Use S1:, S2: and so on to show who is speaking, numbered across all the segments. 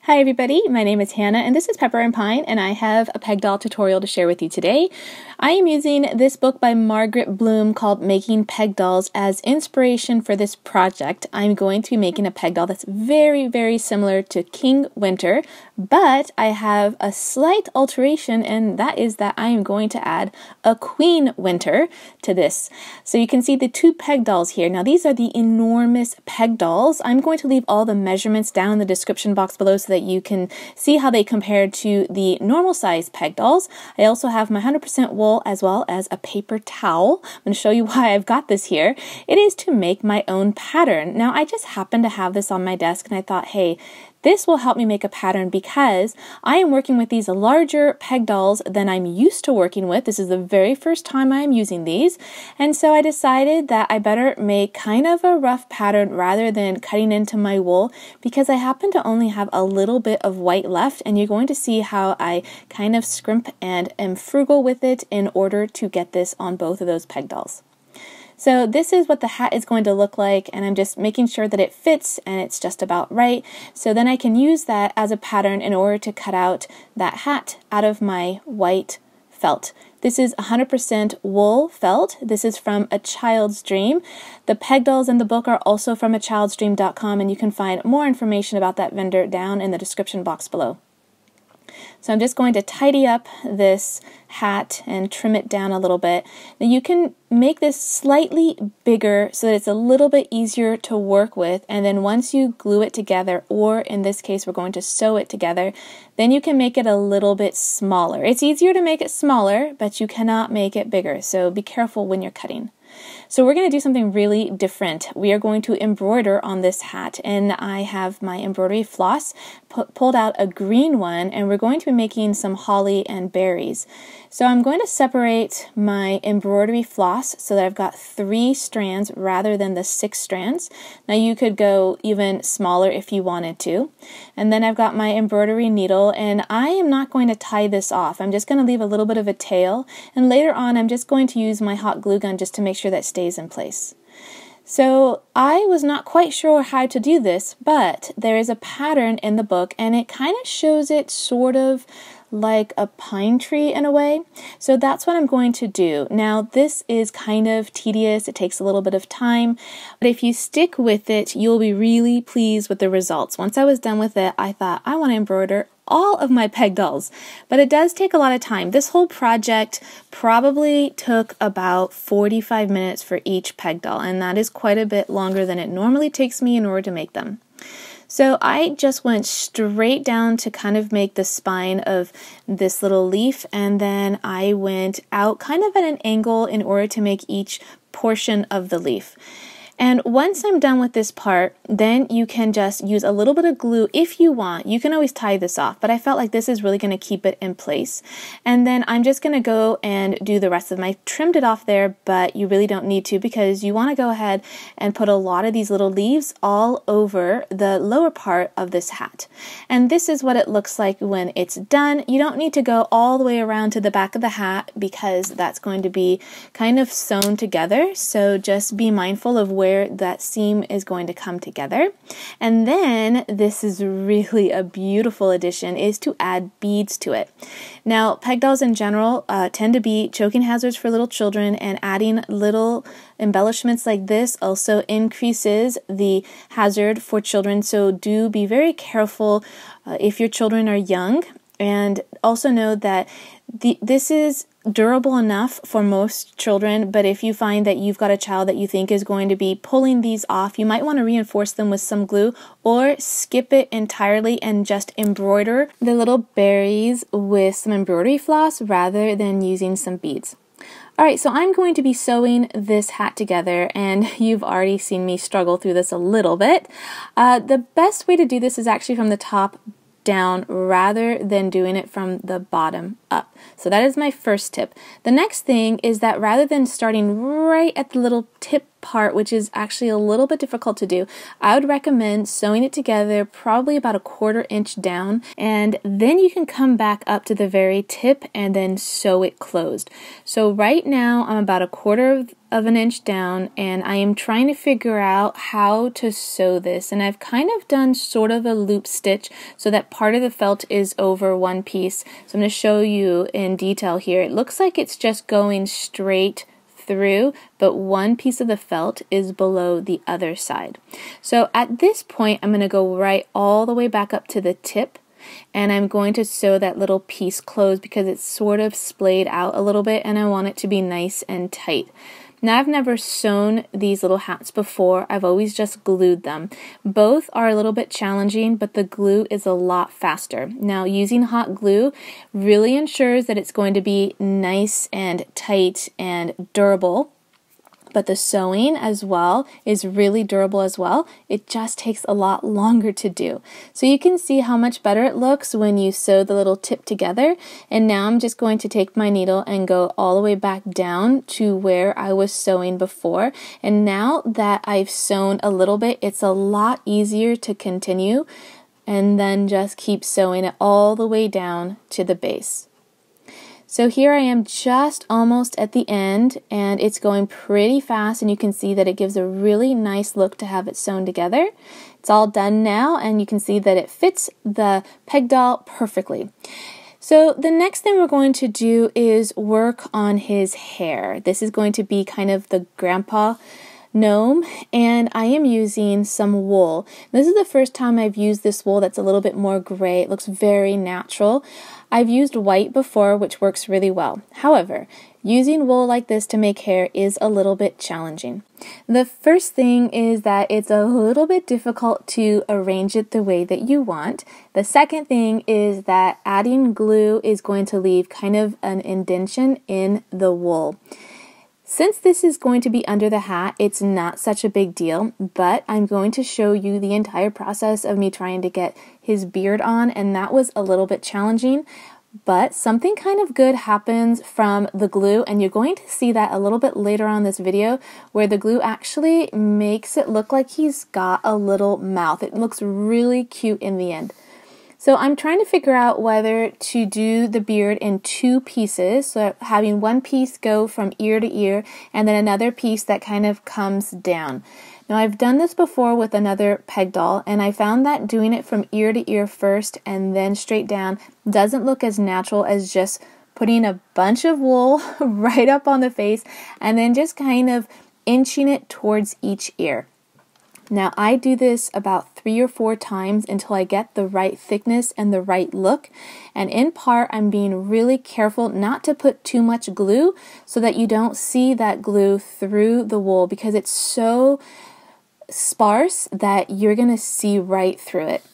S1: Hi everybody, my name is Hannah and this is Pepper and Pine and I have a peg doll tutorial to share with you today. I am using this book by Margaret Bloom called Making Peg Dolls as inspiration for this project. I'm going to be making a peg doll that's very similar to King Winter, but I have a slight alteration, and that is that I am going to add a Queen Winter to this. So you can see the two peg dolls here. Now these are the enormous peg dolls. I'm going to leave all the measurements down in the description box below so that you can see how they compare to the normal size peg dolls. I also have my 100% wool as well as a paper towel. I'm going to show you why I've got this here. It is to make my own pattern. Now I just happen to have this on my desk and I thought, hey, this will help me make a pattern because I am working with these larger peg dolls than I'm used to working with. This is the very first time I am using these, and so I decided that I better make kind of a rough pattern rather than cutting into my wool, because I happen to only have a little bit of white left, and you're going to see how I kind of scrimp and am frugal with it in order to get this on both of those peg dolls. So this is what the hat is going to look like, and I'm just making sure that it fits and it's just about right. So then I can use that as a pattern in order to cut out that hat out of my white felt. This is 100% wool felt. This is from A Child's Dream. The peg dolls in the book are also from achildsdream.com, and you can find more information about that vendor down in the description box below. So I'm just going to tidy up this hat and trim it down a little bit. Now you can make this slightly bigger so that it's a little bit easier to work with, and then once you glue it together, or in this case we're going to sew it together, then you can make it a little bit smaller. It's easier to make it smaller, but you cannot make it bigger, so be careful when you're cutting. So we're going to do something really different. We are going to embroider on this hat, and I have my embroidery floss, pulled out a green one, and we're going to be making some holly and berries. So I'm going to separate my embroidery floss so that I've got 3 strands rather than the 6 strands. Now you could go even smaller if you wanted to. And then I've got my embroidery needle, and I am not going to tie this off. I'm just going to leave a little bit of a tail, and later on I'm just going to use my hot glue gun just to make sure that stays in place. So I was not quite sure how to do this, but there is a pattern in the book and it kind of shows it sort of like a pine tree in a way. So that's what I'm going to do. Now this is kind of tedious, it takes a little bit of time, but if you stick with it, you'll be really pleased with the results. Once I was done with it, I thought I want to embroider all of my peg dolls, but it does take a lot of time. This whole project probably took about 45 minutes for each peg doll, and that is quite a bit longer than it normally takes me in order to make them. So I just went straight down to kind of make the spine of this little leaf, and then I went out kind of at an angle in order to make each portion of the leaf. And once I'm done with this part, then you can just use a little bit of glue if you want. You can always tie this off, but I felt like this is really going to keep it in place. And then I'm just going to go and do the rest of my, trimmed it off there, but you really don't need to, because you want to go ahead and put a lot of these little leaves all over the lower part of this hat. And this is what it looks like when it's done. You don't need to go all the way around to the back of the hat because that's going to be kind of sewn together. So just be mindful of where that seam is going to come together. And then this is really a beautiful addition, is to add beads to it. Now peg dolls in general tend to be choking hazards for little children, and adding little embellishments like this also increases the hazard for children, so do be very careful if your children are young. And also know that this is durable enough for most children, but if you find that you've got a child that you think is going to be pulling these off, you might want to reinforce them with some glue, or skip it entirely and just embroider the little berries with some embroidery floss rather than using some beads. Alright, so I'm going to be sewing this hat together, and you've already seen me struggle through this a little bit. The best way to do this is actually from the top down rather than doing it from the bottom up. So that is my first tip. The next thing is that rather than starting right at the little tip part, which is actually a little bit difficult to do, I would recommend sewing it together probably about a 1/4 inch down, and then you can come back up to the very tip and then sew it closed. So right now I'm about a 1/4 of an inch down, and I am trying to figure out how to sew this, and I've kind of done sort of a loop stitch so that part of the felt is over one piece. So I'm going to show you in detail here. It looks like it's just going straight through, but one piece of the felt is below the other side. So at this point I'm going to go right all the way back up to the tip, and I'm going to sew that little piece closed because it's sort of splayed out a little bit and I want it to be nice and tight. Now, I've never sewn these little hats before. I've always just glued them. Both are a little bit challenging, but the glue is a lot faster. Now, using hot glue really ensures that it's going to be nice and tight and durable. But the sewing as well is really durable as well. It just takes a lot longer to do. So you can see how much better it looks when you sew the little tip together. And now I'm just going to take my needle and go all the way back down to where I was sewing before. And now that I've sewn a little bit, it's a lot easier to continue and then just keep sewing it all the way down to the base. So here I am just almost at the end, and it's going pretty fast, and you can see that it gives a really nice look to have it sewn together. It's all done now, and you can see that it fits the peg doll perfectly. So the next thing we're going to do is work on his hair. This is going to be kind of the grandpa gnome, and I am using some wool. This is the first time I've used this wool that's a little bit more gray. It looks very natural. I've used white before, which works really well. However, using wool like this to make hair is a little bit challenging. The first thing is that it's a little bit difficult to arrange it the way that you want. The second thing is that adding glue is going to leave kind of an indentation in the wool. Since this is going to be under the hat, it's not such a big deal, but I'm going to show you the entire process of me trying to get his beard on, and that was a little bit challenging, but something kind of good happens from the glue, and you're going to see that a little bit later on in this video, where the glue actually makes it look like he's got a little mouth. It looks really cute in the end. So I'm trying to figure out whether to do the beard in two pieces, so having one piece go from ear to ear and then another piece that kind of comes down. Now, I've done this before with another peg doll, and I found that doing it from ear to ear first and then straight down doesn't look as natural as just putting a bunch of wool right up on the face and then just kind of inching it towards each ear. Now, I do this about 3 or 4 times until I get the right thickness and the right look. And in part, I'm being really careful not to put too much glue so that you don't see that glue through the wool, because it's so sparse that you're going to see right through it.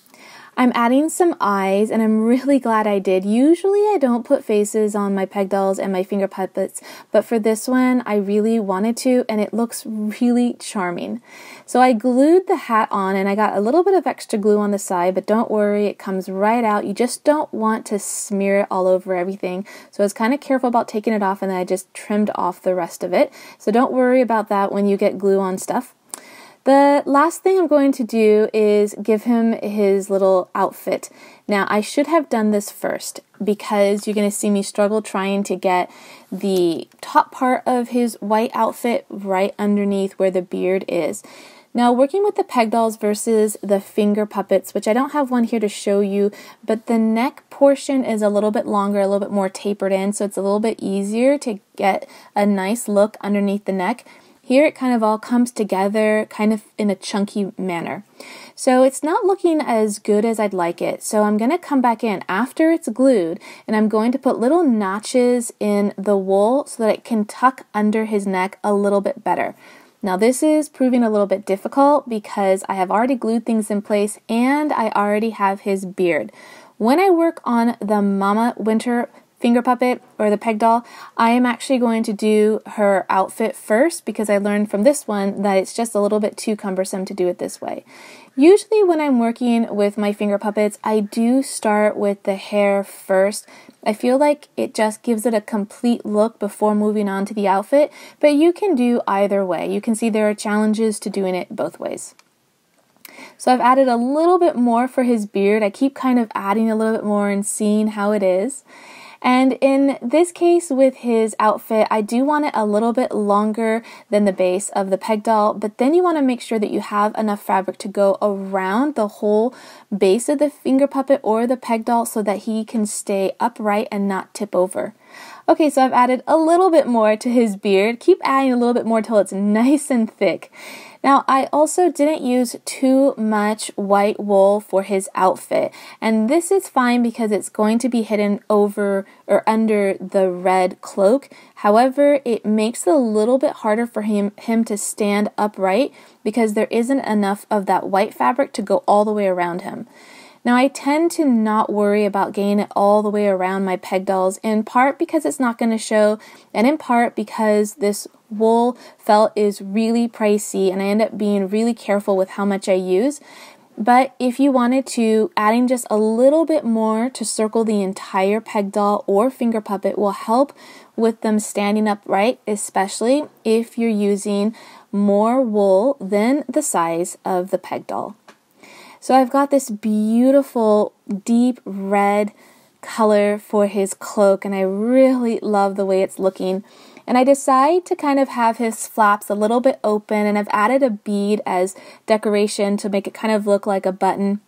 S1: I'm adding some eyes, and I'm really glad I did. Usually I don't put faces on my peg dolls and my finger puppets, but for this one I really wanted to, and it looks really charming. So I glued the hat on, and I got a little bit of extra glue on the side, but don't worry, it comes right out. You just don't want to smear it all over everything. So I was kind of careful about taking it off, and then I just trimmed off the rest of it. So don't worry about that when you get glue on stuff. The last thing I'm going to do is give him his little outfit. Now, I should have done this first because you're going to see me struggle trying to get the top part of his white outfit right underneath where the beard is. Now, working with the peg dolls versus the finger puppets, which I don't have one here to show you, but the neck portion is a little bit longer, a little bit more tapered in, so it's a little bit easier to get a nice look underneath the neck. Here it kind of all comes together kind of in a chunky manner. So it's not looking as good as I'd like it. So I'm going to come back in after it's glued, and I'm going to put little notches in the wool so that it can tuck under his neck a little bit better. Now this is proving a little bit difficult because I have already glued things in place and I already have his beard. When I work on the Mama Winter finger puppet or the peg doll, I am actually going to do her outfit first because I learned from this one that it's just a little bit too cumbersome to do it this way. Usually when I'm working with my finger puppets, I do start with the hair first. I feel like it just gives it a complete look before moving on to the outfit, but you can do either way. You can see there are challenges to doing it both ways. So I've added a little bit more for his beard. I keep kind of adding a little bit more and seeing how it is. And in this case with his outfit, I do want it a little bit longer than the base of the peg doll, but then you want to make sure that you have enough fabric to go around the whole base of the finger puppet or the peg doll so that he can stay upright and not tip over. Okay, so I've added a little bit more to his beard. Keep adding a little bit more till it's nice and thick. Now, I also didn't use too much white wool for his outfit, and this is fine because it's going to be hidden over or under the red cloak. However, it makes it a little bit harder for him to stand upright because there isn't enough of that white fabric to go all the way around him. Now, I tend to not worry about getting it all the way around my peg dolls, in part because it's not going to show, and in part because this wool felt is really pricey, and I end up being really careful with how much I use. But if you wanted to, adding just a little bit more to circle the entire peg doll or finger puppet will help with them standing upright, especially if you're using more wool than the size of the peg doll. So I've got this beautiful deep red color for his cloak, and I really love the way it's looking. And I decide to kind of have his flaps a little bit open, and I've added a bead as decoration to make it kind of look like a button.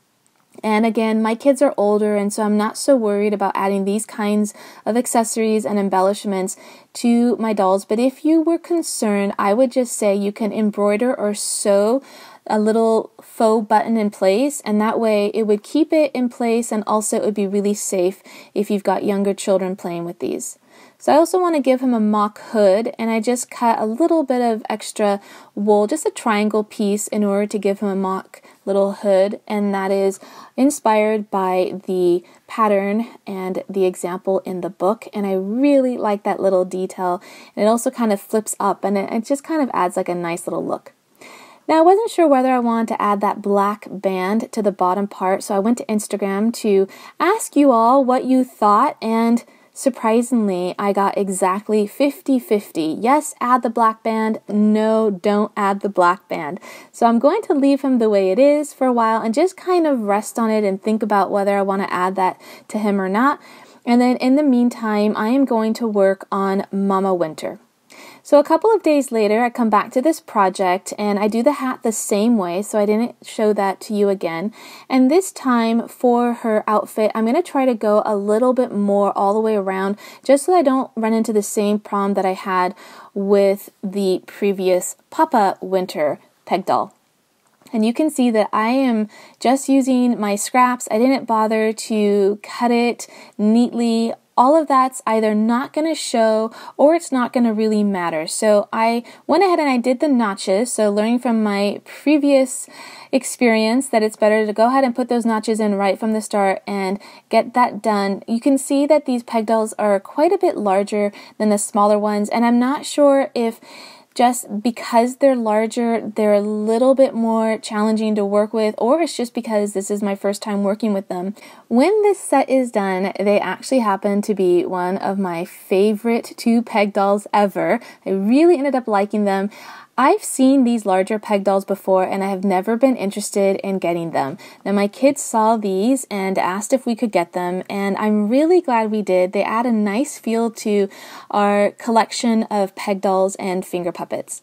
S1: And again, my kids are older, and so I'm not so worried about adding these kinds of accessories and embellishments to my dolls. But if you were concerned, I would just say you can embroider or sew a little faux button in place, and that way it would keep it in place, and also it would be really safe if you've got younger children playing with these. So I also want to give him a mock hood, and I just cut a little bit of extra wool, just a triangle piece, in order to give him a mock little hood, and that is inspired by the pattern and the example in the book, and I really like that little detail, and it also kind of flips up, and it just kind of adds like a nice little look. Now, I wasn't sure whether I wanted to add that black band to the bottom part, so I went to Instagram to ask you all what you thought, and surprisingly, I got exactly 50-50. Yes, add the black band. No, don't add the black band. So I'm going to leave him the way it is for a while and just kind of rest on it and think about whether I want to add that to him or not. And then in the meantime, I am going to work on Mama Winter. So a couple of days later, I come back to this project and I do the hat the same way, so I didn't show that to you again. And this time for her outfit, I'm going to try to go a little bit more all the way around, just so I don't run into the same problem that I had with the previous Papa Winter peg doll. And you can see that I am just using my scraps. I didn't bother to cut it neatly. All of that's either not going to show or it's not going to really matter. So I went ahead and I did the notches. So learning from my previous experience that it's better to go ahead and put those notches in right from the start and get that done. You can see that these peg dolls are quite a bit larger than the smaller ones, and I'm not sure if just because they're larger, they're a little bit more challenging to work with, or it's just because this is my first time working with them. When this set is done, they actually happen to be one of my favorite two peg dolls ever. I really ended up liking them. I've seen these larger peg dolls before, and I have never been interested in getting them. Now, my kids saw these and asked if we could get them, and I'm really glad we did. They add a nice feel to our collection of peg dolls and finger puppets.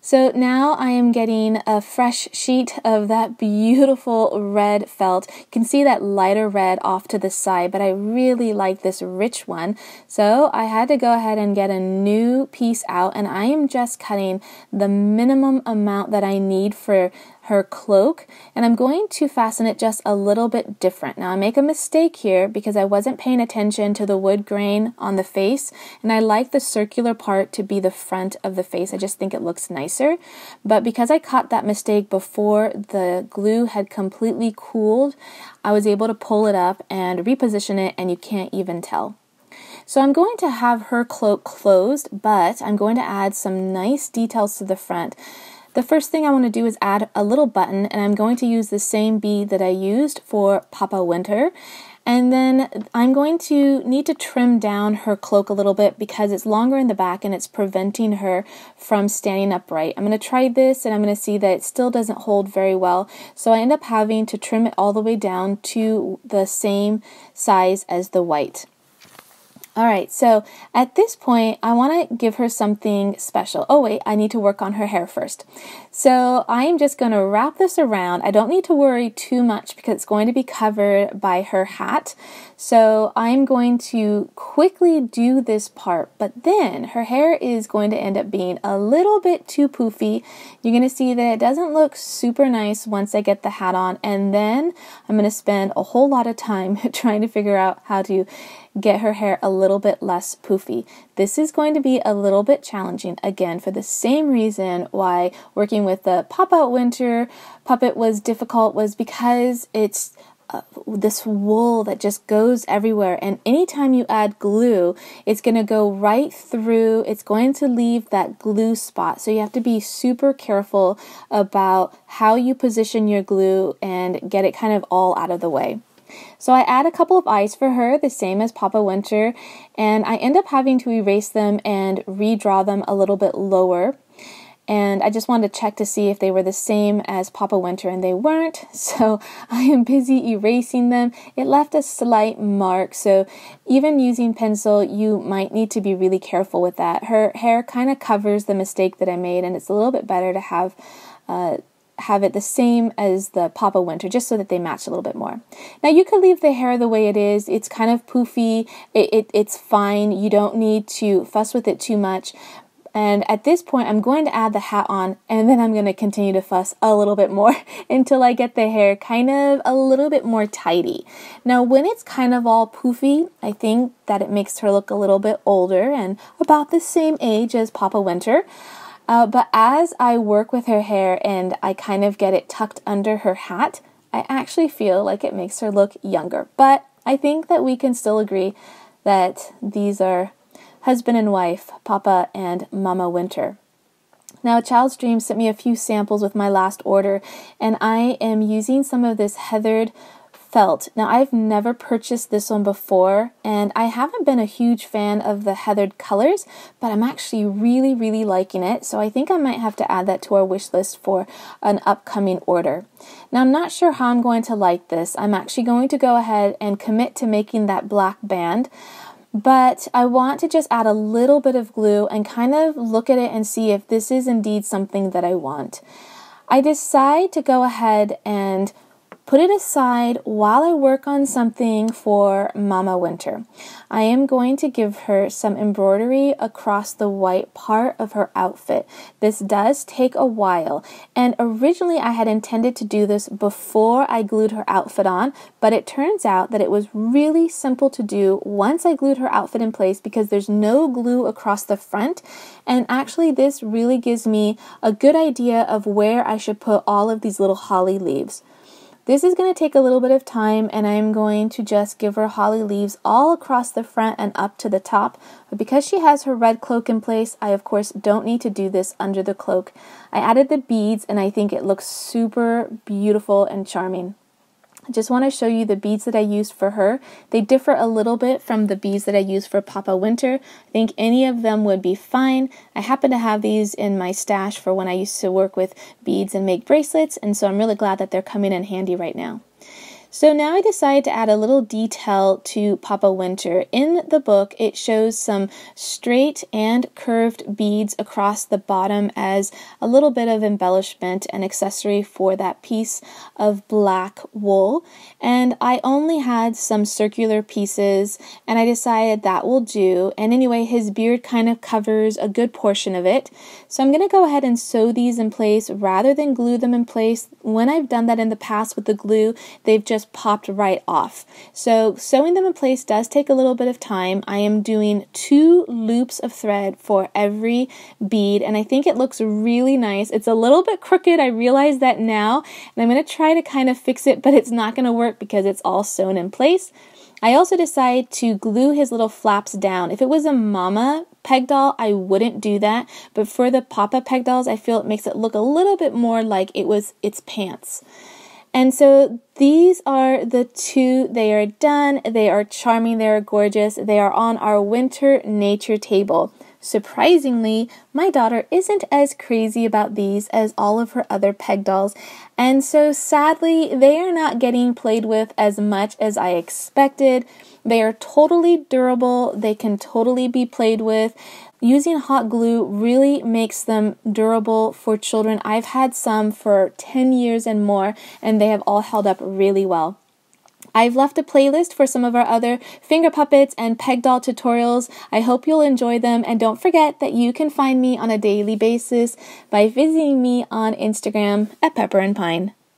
S1: So now I am getting a fresh sheet of that beautiful red felt. You can see that lighter red off to the side, but I really like this rich one. So I had to go ahead and get a new piece out, and I am just cutting the minimum amount that I need for her cloak, and I'm going to fasten it just a little bit different. Now I make a mistake here because I wasn't paying attention to the wood grain on the face, and I like the circular part to be the front of the face. I just think it looks nicer, but because I caught that mistake before the glue had completely cooled, I was able to pull it up and reposition it, and you can't even tell. So I'm going to have her cloak closed, but I'm going to add some nice details to the front. The first thing I want to do is add a little button, and I'm going to use the same bead that I used for Papa Winter. And then I'm going to need to trim down her cloak a little bit because it's longer in the back and it's preventing her from standing upright. I'm going to try this and I'm going to see that it still doesn't hold very well. So I end up having to trim it all the way down to the same size as the white. All right, so at this point, I want to give her something special. Oh wait, I need to work on her hair first. So I'm just going to wrap this around. I don't need to worry too much because it's going to be covered by her hat. So I'm going to quickly do this part, but then her hair is going to end up being a little bit too poofy. You're going to see that it doesn't look super nice once I get the hat on, and then I'm going to spend a whole lot of time trying to figure out how to get her hair a little bit less poofy. This is going to be a little bit challenging, again, for the same reason why working with the pop-out winter puppet was difficult, was because it's this wool that just goes everywhere, and anytime you add glue, it's going to go right through. It's going to leave that glue spot, so you have to be super careful about how you position your glue and get it kind of all out of the way. So I add a couple of eyes for her, the same as Papa Winter, and I end up having to erase them and redraw them a little bit lower. And I just wanted to check to see if they were the same as Papa Winter, and they weren't, so I am busy erasing them. It left a slight mark, so even using pencil, you might need to be really careful with that. Her hair kind of covers the mistake that I made, and it's a little bit better to have it the same as the Papa Winter, just so that they match a little bit more. Now you could leave the hair the way it is. It's kind of poofy. It's fine. You don't need to fuss with it too much. And at this point, I'm going to add the hat on, and then I'm going to continue to fuss a little bit more until I get the hair kind of a little bit more tidy. Now, when it's kind of all poofy, I think that it makes her look a little bit older and about the same age as Papa Winter. But as I work with her hair and I kind of get it tucked under her hat, I actually feel like it makes her look younger. But I think that we can still agree that these are husband and wife, Papa and Mama Winter. Now, Child's Dream sent me a few samples with my last order, and I am using some of this heathered felt. Now, I've never purchased this one before, and I haven't been a huge fan of the heathered colors, but I'm actually really, really liking it, so I think I might have to add that to our wish list for an upcoming order. Now, I'm not sure how I'm going to like this. I'm actually going to go ahead and commit to making that black band, but I want to just add a little bit of glue and kind of look at it and see if this is indeed something that I want. I decide to go ahead and put it aside while I work on something for Mama Winter. I am going to give her some embroidery across the white part of her outfit. This does take a while, and originally I had intended to do this before I glued her outfit on, but it turns out that it was really simple to do once I glued her outfit in place because there's no glue across the front, and actually this really gives me a good idea of where I should put all of these little holly leaves. This is going to take a little bit of time, and I'm going to just give her holly leaves all across the front and up to the top. But because she has her red cloak in place, I of course don't need to do this under the cloak. I added the beads, and I think it looks super beautiful and charming. I just want to show you the beads that I used for her. They differ a little bit from the beads that I used for Papa Winter. I think any of them would be fine. I happen to have these in my stash for when I used to work with beads and make bracelets, and so I'm really glad that they're coming in handy right now. So now I decided to add a little detail to Papa Winter. In the book, it shows some straight and curved beads across the bottom as a little bit of embellishment and accessory for that piece of black wool. And I only had some circular pieces, and I decided that will do. And anyway, his beard kind of covers a good portion of it. So I'm going to go ahead and sew these in place rather than glue them in place. When I've done that in the past with the glue, they've just popped right off. So sewing them in place does take a little bit of time. I am doing 2 loops of thread for every bead, and I think it looks really nice. It's a little bit crooked, I realize that now, and I'm going to try to kind of fix it, but it's not going to work because it's all sewn in place. I also decided to glue his little flaps down. If it was a mama peg doll, I wouldn't do that, but for the Papa peg dolls, I feel it makes it look a little bit more like it was its pants. And so These are the two. They are done. They are charming. They are gorgeous. They are on our winter nature table. Surprisingly, my daughter isn't as crazy about these as all of her other peg dolls, and so sadly, they are not getting played with as much as I expected. They are totally durable. They can totally be played with. Using hot glue really makes them durable for children. I've had some for 10 years and more, and they have all held up really well. I've left a playlist for some of our other finger puppets and peg doll tutorials. I hope you'll enjoy them, and don't forget that you can find me on a daily basis by visiting me on Instagram at Pepper and Pine.